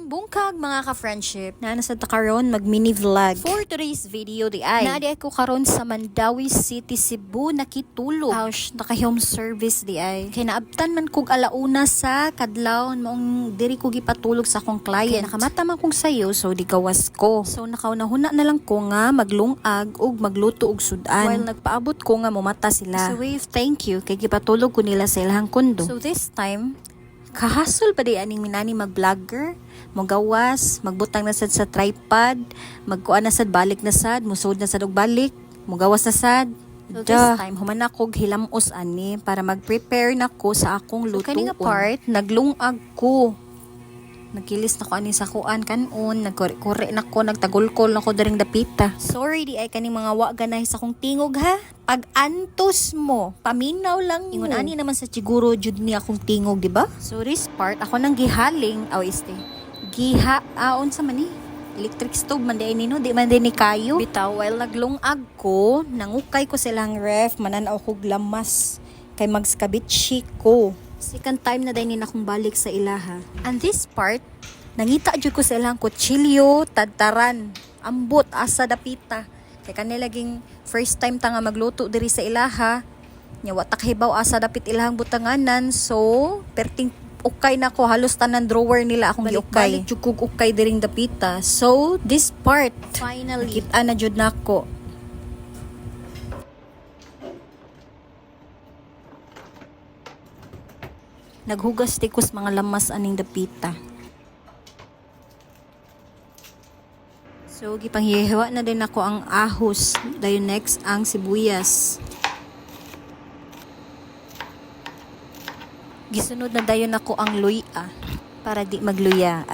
Bungkag mga ka-friendship na nasa karon mag mini vlog for today's video di ay naadi ako karon sa Mandawi City, Cebu nakitulog house naka home service di ay kay naabtan man kog alauna sa kadlawon maong diri ko gipatulog sa akong client nakamata man kong sayo so di gawas ko so nakaunahuna na lang ko nga maglungag ug magluto og sudan while nagpaabot ko nga momata sila so wave thank you kay gipatulog ko nila sa ilang kondo so this time kahasol pa di aning minani mag-vlogger, magawas, magbutang na sad sa tripod, magkuan na sad balik na sad, musud na sad og balik, mugawas na sad. So this time humana kog hilamos ani para mag-prepare na ko sa akong lutuon. So kani nga part naglungag ko. Nagkilis na ko ani sa kuan kanon, nagkore-kore na ko, nagtagulkol na ko daring dapita. Sorry di ay kaning mga wa ganay sa akong tingog ha. Pag antos mo, paminaw lang ingon ani naman sa siguro jud ni akong tingog, di ba? So this part ako nang gihaling, aon sa mani. Electric stove man di nino, di man din ni kayo. Bitaw while naglungag ko, nangukay ko silang ref, mananaw ko glamas kay magskabitsi ko. Second time na din akong balik sa ilaha. And this part, nangita jud ko sa ilang kutsilyo, tadtaran, ambot asa dapita. Kay kanilaging first time ta nga magluto diri sa ilaha. Nya wa ta kahibaw asa dapit ilahang butanganan. So, perting ukay na ko halos tanan drawer nila akong giukay. Balik jud kog ukay diring dapita. So, this part finally kita na jud nako. Naghugas tikos mga lamas aning dapita. So, gipanghihiwa na din ako ang ahos. Dayon next ang sibuyas. Gisunod na dayon ako ang luya. Para di magluya.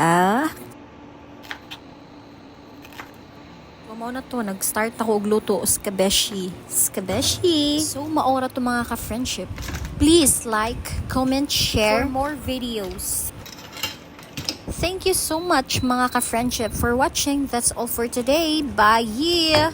Mao na to, nag-start ako og luto skabeshi. So, maora to mga ka-friendship. Please like, comment, share for more videos. Thank you so much mga ka-friendship for watching. That's all for today. Bye!